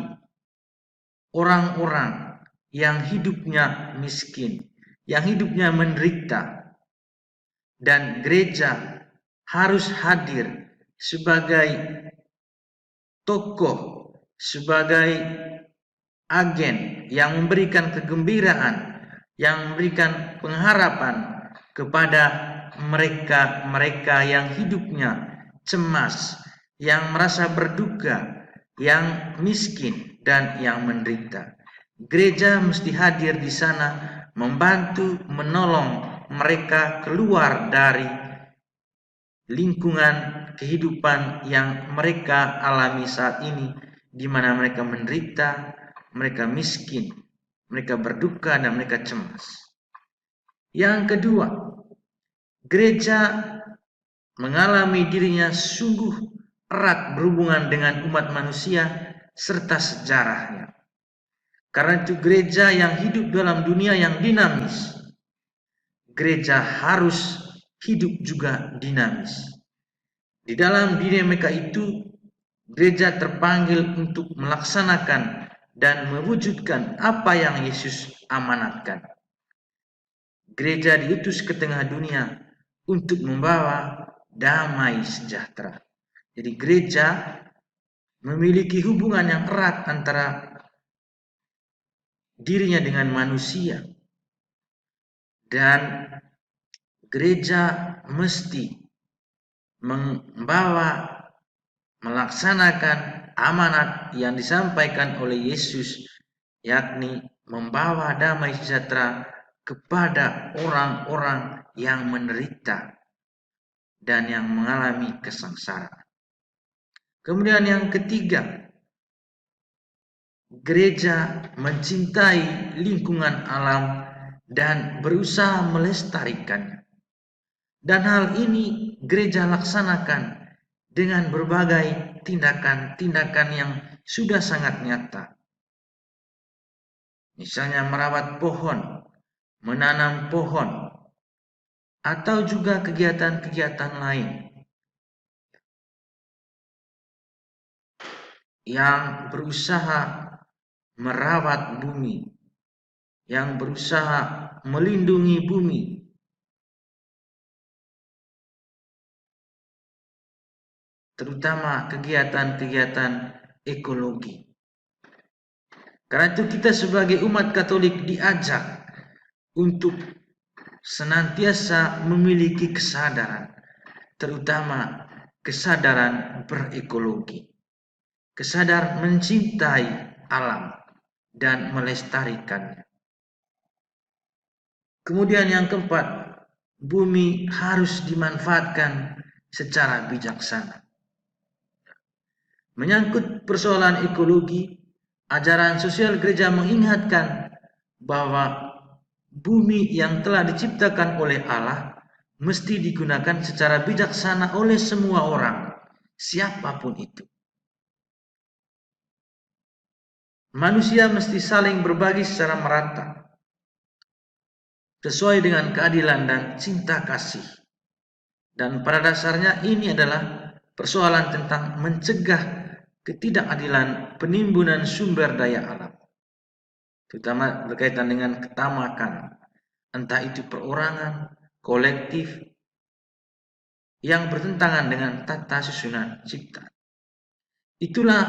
orang-orang yang hidupnya miskin, yang hidupnya menderita, dan gereja harus hadir sebagai tokoh, sebagai agen yang memberikan kegembiraan, yang memberikan pengharapan kepada mereka-mereka yang hidupnya cemas, yang merasa berduka, yang miskin dan yang menderita. Gereja mesti hadir di sana, membantu, menolong mereka keluar dari lingkungan kehidupan yang mereka alami saat ini, di mana mereka menderita, mereka miskin, mereka berduka, dan mereka cemas. Yang kedua, gereja mengalami dirinya sungguh erat berhubungan dengan umat manusia serta sejarahnya. Karena itu gereja yang hidup dalam dunia yang dinamis, gereja harus hidup juga dinamis. Di dalam dinamika itu, gereja terpanggil untuk melaksanakan dan mewujudkan apa yang Yesus amanatkan. Gereja diutus ke tengah dunia untuk membawa damai sejahtera. Jadi gereja memiliki hubungan yang erat antara dirinya dengan manusia, dan gereja mesti membawa, melaksanakan amanat yang disampaikan oleh Yesus, yakni membawa damai sejahtera kepada orang-orang yang menderita dan yang mengalami kesengsaraan. Kemudian yang ketiga, gereja mencintai lingkungan alam dan berusaha melestarikannya. Dan hal ini gereja laksanakan dengan berbagai tindakan-tindakan yang sudah sangat nyata. Misalnya merawat pohon, menanam pohon, atau juga kegiatan-kegiatan lain yang berusaha merawat bumi, yang berusaha melindungi bumi, terutama kegiatan-kegiatan ekologi. Karena itu kita sebagai umat Katolik diajak untuk senantiasa memiliki kesadaran, terutama kesadaran berekologi, kesadaran mencintai alam dan melestarikannya. Kemudian yang keempat, bumi harus dimanfaatkan secara bijaksana. Menyangkut persoalan ekologi, ajaran sosial gereja mengingatkan bahwa bumi yang telah diciptakan oleh Allah mesti digunakan secara bijaksana oleh semua orang, siapapun itu. Manusia mesti saling berbagi secara merata, sesuai dengan keadilan dan cinta kasih. Dan pada dasarnya ini adalah persoalan tentang mencegah ketidakadilan penimbunan sumber daya alam, terutama berkaitan dengan ketamakan, entah itu perorangan, kolektif, yang bertentangan dengan tata susunan cipta. Itulah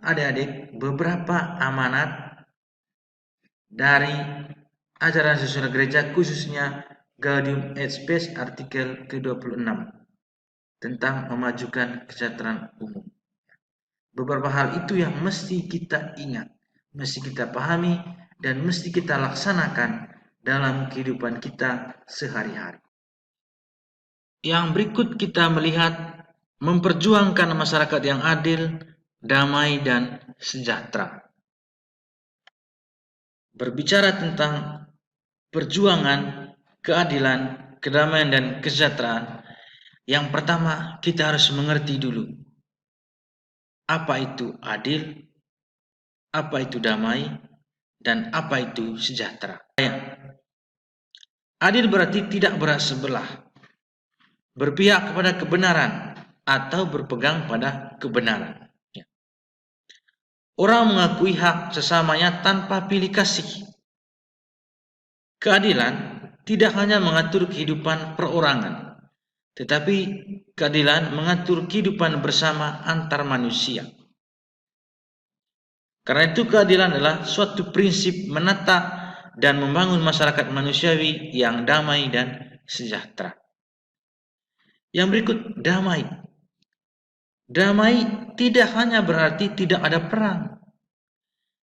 adik-adik beberapa amanat dari ajaran sosial gereja, khususnya Gaudium et Spes artikel ke-26 tentang memajukan kesejahteraan umum. Beberapa hal itu yang mesti kita ingat, mesti kita pahami, dan mesti kita laksanakan dalam kehidupan kita sehari-hari. Yang berikut kita melihat memperjuangkan masyarakat yang adil, damai, dan sejahtera. Berbicara tentang perjuangan, keadilan, kedamaian, dan kesejahteraan, yang pertama kita harus mengerti dulu apa itu adil, apa itu damai, dan apa itu sejahtera. Adil berarti tidak berat sebelah, berpihak kepada kebenaran, atau berpegang pada kebenaran. Orang mengakui hak sesamanya tanpa pilih kasih. Keadilan tidak hanya mengatur kehidupan perorangan, tetapi keadilan mengatur kehidupan bersama antar manusia. Karena itu keadilan adalah suatu prinsip menata dan membangun masyarakat manusiawi yang damai dan sejahtera. Yang berikut, damai. Damai tidak hanya berarti tidak ada perang,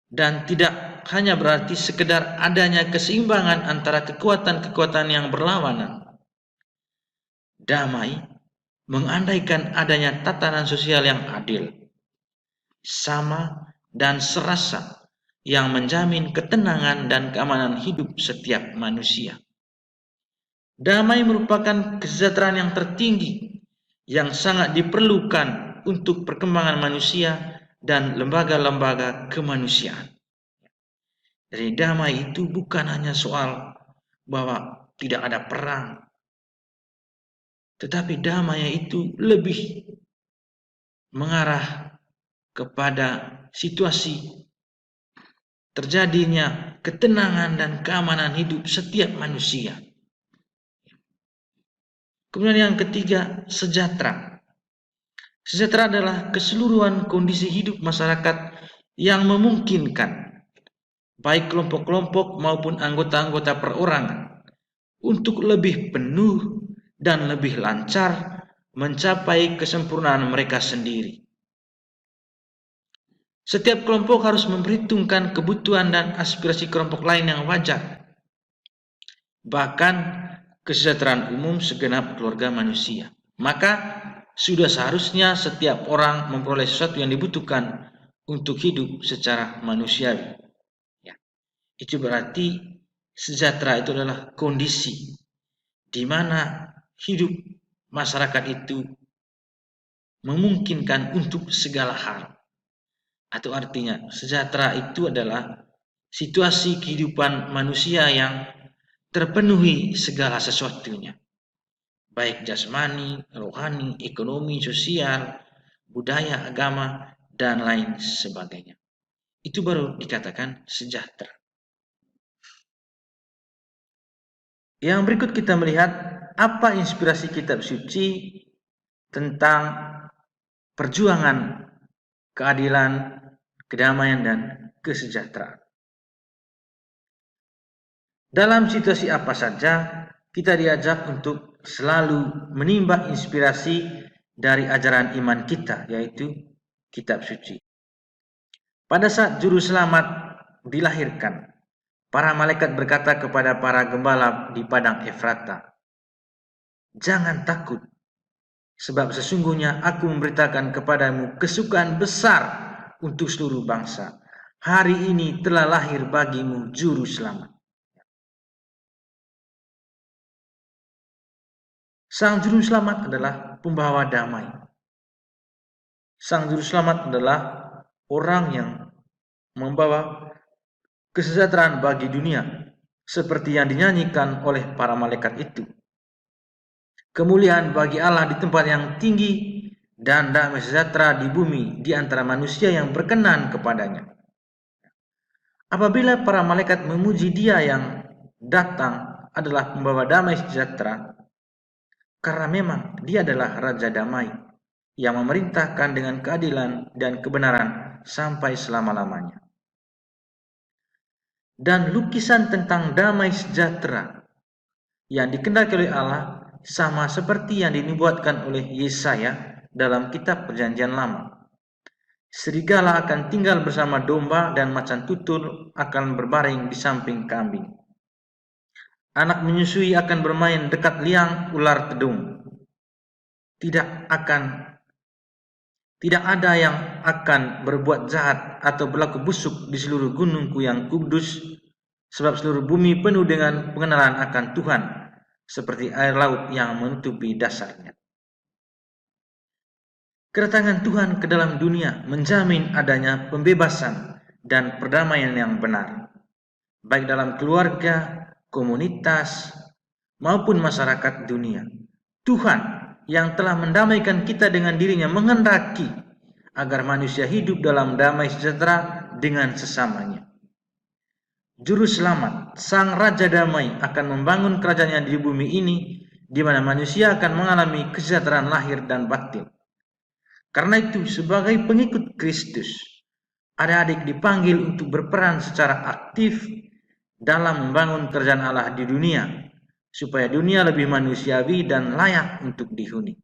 dan tidak hanya berarti sekedar adanya keseimbangan antara kekuatan-kekuatan yang berlawanan. Damai mengandaikan adanya tatanan sosial yang adil, sama, dan serasa yang menjamin ketenangan dan keamanan hidup setiap manusia. Damai merupakan kesejahteraan yang tertinggi yang sangat diperlukan untuk perkembangan manusia dan lembaga-lembaga kemanusiaan. Jadi damai itu bukan hanya soal bahwa tidak ada perang, tetapi damai itu lebih mengarah kepada situasi terjadinya ketenangan dan keamanan hidup setiap manusia. Kemudian yang ketiga, sejahtera. Sejahtera adalah keseluruhan kondisi hidup masyarakat yang memungkinkan baik kelompok-kelompok maupun anggota-anggota perorangan untuk lebih penuh dan lebih lancar mencapai kesempurnaan mereka sendiri. Setiap kelompok harus memperhitungkan kebutuhan dan aspirasi kelompok lain yang wajar. Bahkan kesejahteraan umum segenap keluarga manusia. Maka sudah seharusnya setiap orang memperoleh sesuatu yang dibutuhkan untuk hidup secara manusiawi. Ya. Itu berarti sejahtera itu adalah kondisi di mana hidup masyarakat itu memungkinkan untuk segala hal. Atau artinya sejahtera itu adalah situasi kehidupan manusia yang terpenuhi segala sesuatunya, baik jasmani, rohani, ekonomi, sosial, budaya, agama, dan lain sebagainya. Itu baru dikatakan sejahtera. Yang berikut kita melihat apa inspirasi kitab suci tentang perjuangan keadilan, kedamaian, dan kesejahteraan. Dalam situasi apa saja, kita diajak untuk selalu menimba inspirasi dari ajaran iman kita, yaitu kitab suci. Pada saat juru selamat dilahirkan, para malaikat berkata kepada para gembala di padang Efrata, "Jangan takut, sebab sesungguhnya aku memberitakan kepadamu kesukaan besar untuk seluruh bangsa. Hari ini telah lahir bagimu juru selamat." Sang juru selamat adalah pembawa damai. Sang juru selamat adalah orang yang membawa kesejahteraan bagi dunia, seperti yang dinyanyikan oleh para malaikat itu. Kemuliaan bagi Allah di tempat yang tinggi dan damai sejahtera di bumi di antara manusia yang berkenan kepadanya. Apabila para malaikat memuji Dia yang datang adalah pembawa damai sejahtera, karena memang Dia adalah Raja Damai yang memerintahkan dengan keadilan dan kebenaran sampai selama-lamanya. Dan lukisan tentang damai sejahtera yang dikehendaki oleh Allah sama seperti yang dinubuatkan oleh Yesaya dalam kitab Perjanjian Lama. Serigala akan tinggal bersama domba dan macan tutul akan berbaring di samping kambing. Anak menyusui akan bermain dekat liang ular tedung. tidak ada yang akan berbuat jahat atau berlaku busuk di seluruh gunungku yang kudus, sebab seluruh bumi penuh dengan pengenalan akan Tuhan, seperti air laut yang menutupi dasarnya. Kedatangan Tuhan ke dalam dunia menjamin adanya pembebasan dan perdamaian yang benar, baik dalam keluarga, komunitas, maupun masyarakat dunia. Tuhan yang telah mendamaikan kita dengan dirinya menghendaki agar manusia hidup dalam damai sejahtera dengan sesamanya. Juru selamat, Sang Raja Damai, akan membangun kerajaannya di bumi ini, di mana manusia akan mengalami kesejahteraan lahir dan batin. Karena itu, sebagai pengikut Kristus, adik-adik dipanggil untuk berperan secara aktif dalam membangun kerajaan Allah di dunia, supaya dunia lebih manusiawi dan layak untuk dihuni.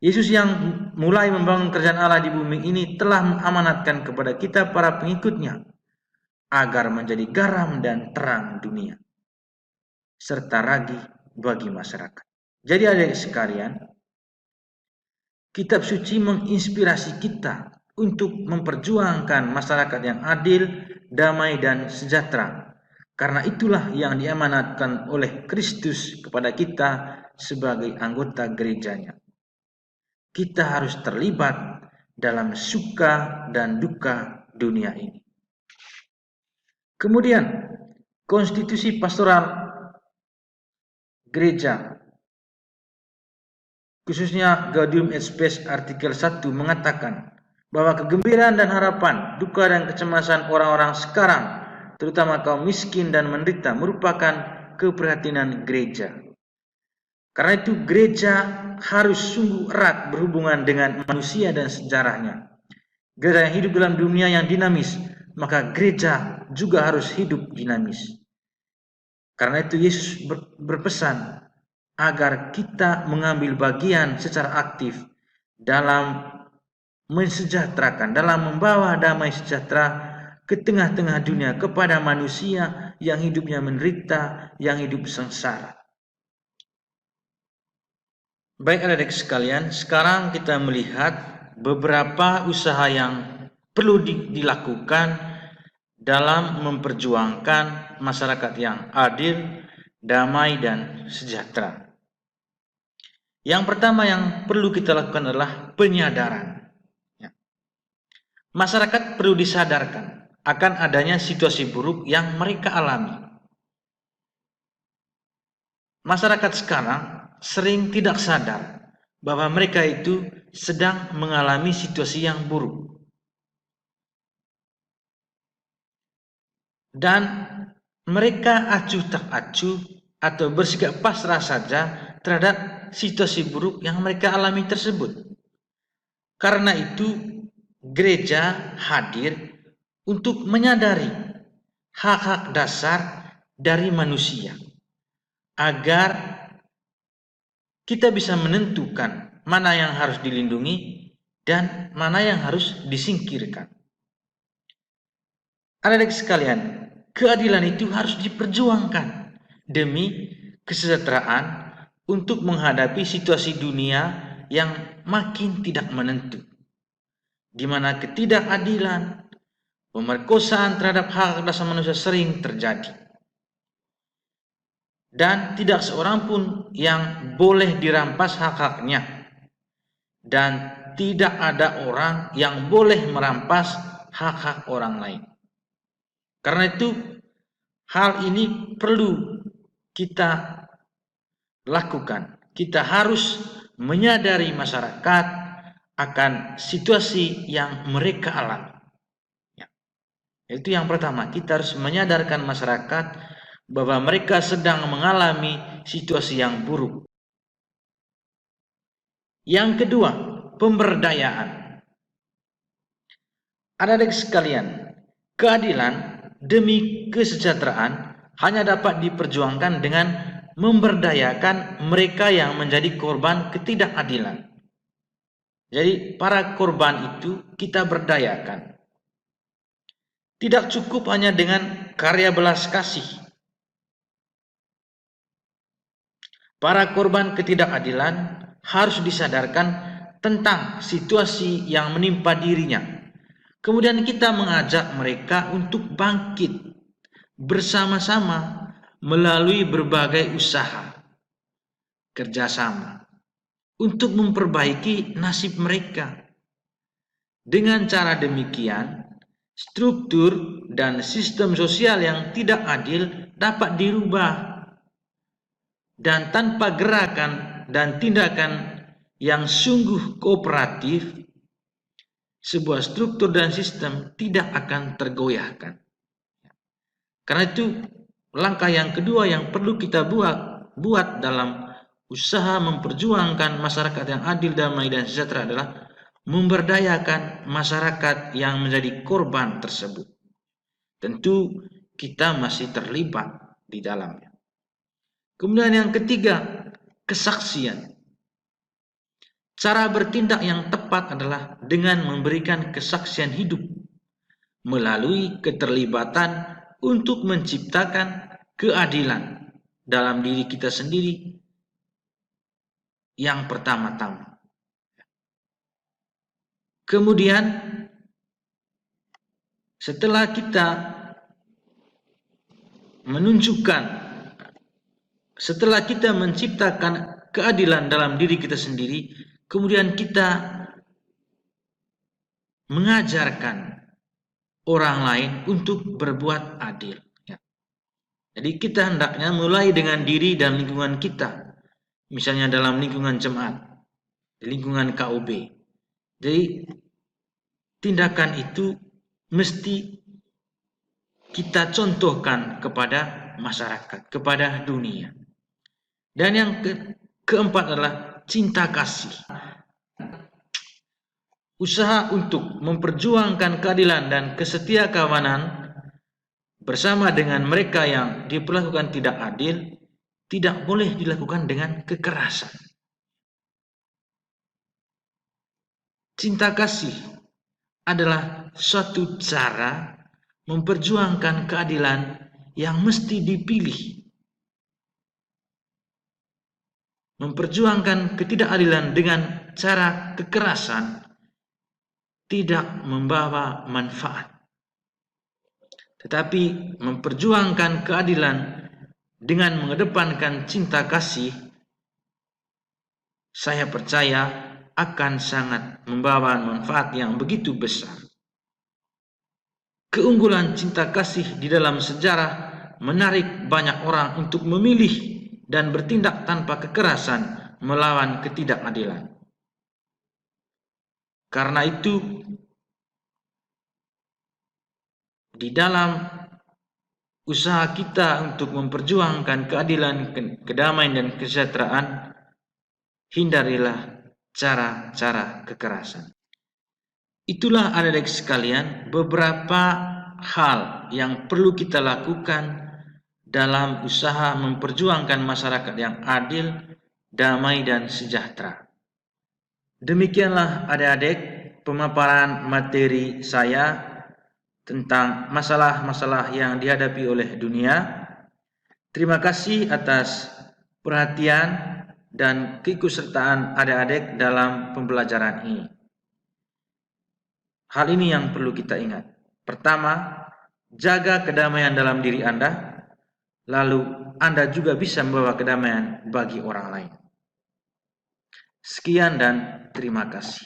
Yesus yang mulai membangun kerajaan Allah di bumi ini telah mengamanatkan kepada kita para pengikutnya agar menjadi garam dan terang dunia, serta ragi bagi masyarakat. Jadi adik sekalian, kitab suci menginspirasi kita untuk memperjuangkan masyarakat yang adil, damai, dan sejahtera. Karena itulah yang diamanatkan oleh Kristus kepada kita sebagai anggota gerejanya. Kita harus terlibat dalam suka dan duka dunia ini. Kemudian, konstitusi pastoral gereja, khususnya Gaudium et Spes artikel 1 mengatakan bahwa kegembiraan dan harapan, duka dan kecemasan orang-orang sekarang, terutama kaum miskin dan menderita, merupakan keprihatinan gereja. Karena itu gereja harus sungguh erat berhubungan dengan manusia dan sejarahnya. Gereja yang hidup dalam dunia yang dinamis, maka gereja juga harus hidup dinamis. Karena itu Yesus berpesan agar kita mengambil bagian secara aktif dalam mensejahterakan, dalam membawa damai sejahtera ke tengah-tengah dunia kepada manusia yang hidupnya menderita, yang hidup sengsara. Baik adik-adik sekalian, sekarang kita melihat beberapa usaha yang perlu dilakukan dalam memperjuangkan masyarakat yang adil, damai, dan sejahtera. Yang pertama yang perlu kita lakukan adalah penyadaran. Masyarakat perlu disadarkan akan adanya situasi buruk yang mereka alami. Masyarakat sekarang sering tidak sadar bahwa mereka itu sedang mengalami situasi yang buruk. Dan mereka acuh tak acuh atau bersikap pasrah saja terhadap situasi buruk yang mereka alami tersebut. Karena itu gereja hadir untuk menyadari hak-hak dasar dari manusia agar kita bisa menentukan mana yang harus dilindungi dan mana yang harus disingkirkan. Adik-adik sekalian, keadilan itu harus diperjuangkan demi kesejahteraan untuk menghadapi situasi dunia yang makin tidak menentu, di mana ketidakadilan, pemerkosaan terhadap hak asasi manusia sering terjadi. Dan tidak seorang pun yang boleh dirampas hak-haknya. Dan tidak ada orang yang boleh merampas hak-hak orang lain. Karena itu, hal ini perlu kita lakukan. Kita harus menyadari masyarakat akan situasi yang mereka alami. Itu yang pertama, kita harus menyadarkan masyarakat bahwa mereka sedang mengalami situasi yang buruk. Yang kedua, pemberdayaan. Adik-adik sekalian, keadilan demi kesejahteraan hanya dapat diperjuangkan dengan memberdayakan mereka yang menjadi korban ketidakadilan. Jadi para korban itu kita berdayakan. Tidak cukup hanya dengan karya belas kasih. Para korban ketidakadilan harus disadarkan tentang situasi yang menimpa dirinya. Kemudian kita mengajak mereka untuk bangkit bersama-sama melalui berbagai usaha kerjasama untuk memperbaiki nasib mereka. Dengan cara demikian, struktur dan sistem sosial yang tidak adil dapat dirubah, dan tanpa gerakan dan tindakan yang sungguh kooperatif, sebuah struktur dan sistem tidak akan tergoyahkan. Karena itu, langkah yang kedua yang perlu kita buat dalam usaha memperjuangkan masyarakat yang adil, damai, dan sejahtera adalah memberdayakan masyarakat yang menjadi korban tersebut. Tentu kita masih terlibat di dalamnya. Kemudian yang ketiga, kesaksian. Cara bertindak yang tepat adalah dengan memberikan kesaksian hidup melalui keterlibatan untuk menciptakan keadilan dalam diri kita sendiri yang pertama-tama. Kemudian setelah kita menciptakan keadilan dalam diri kita sendiri, kemudian kita mengajarkan orang lain untuk berbuat adil. Jadi kita hendaknya mulai dengan diri dan lingkungan kita. Misalnya dalam lingkungan jemaat, di lingkungan KUB. Jadi tindakan itu mesti kita contohkan kepada masyarakat, kepada dunia. Dan yang keempat adalah cinta kasih. Usaha untuk memperjuangkan keadilan dan kesetiakawanan bersama dengan mereka yang diperlakukan tidak adil tidak boleh dilakukan dengan kekerasan. Cinta kasih adalah suatu cara memperjuangkan keadilan yang mesti dipilih. Memperjuangkan ketidakadilan dengan cara kekerasan tidak membawa manfaat. Tetapi memperjuangkan keadilan dengan mengedepankan cinta kasih, saya percaya akan sangat membawa manfaat yang begitu besar. Keunggulan cinta kasih di dalam sejarah menarik banyak orang untuk memilih dan bertindak tanpa kekerasan melawan ketidakadilan. Karena itu, di dalam usaha kita untuk memperjuangkan keadilan, kedamaian, dan kesejahteraan, hindarilah cara-cara kekerasan. Itulah adik-adik sekalian beberapa hal yang perlu kita lakukan dalam usaha memperjuangkan masyarakat yang adil, damai, dan sejahtera. Demikianlah adik-adik pemaparan materi saya tentang masalah-masalah yang dihadapi oleh dunia. Terima kasih atas perhatian dan keikutsertaan adik-adik dalam pembelajaran ini. Hal ini yang perlu kita ingat. Pertama, jaga kedamaian dalam diri Anda, lalu Anda juga bisa membawa kedamaian bagi orang lain. Sekian dan terima kasih.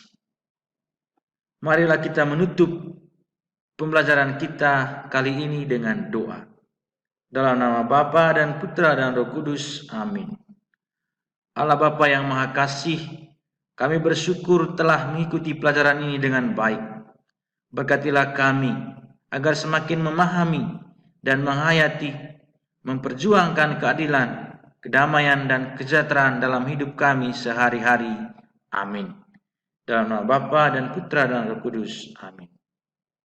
Marilah kita menutup pembelajaran kita kali ini dengan doa. Dalam nama Bapa dan Putra dan Roh Kudus. Amin. Allah Bapa yang Maha Kasih, kami bersyukur telah mengikuti pelajaran ini dengan baik. Berkatilah kami agar semakin memahami dan menghayati, memperjuangkan keadilan, kedamaian, dan kesejahteraan dalam hidup kami sehari-hari. Amin. Dalam nama Bapa dan Putra dan Roh Kudus. Amin.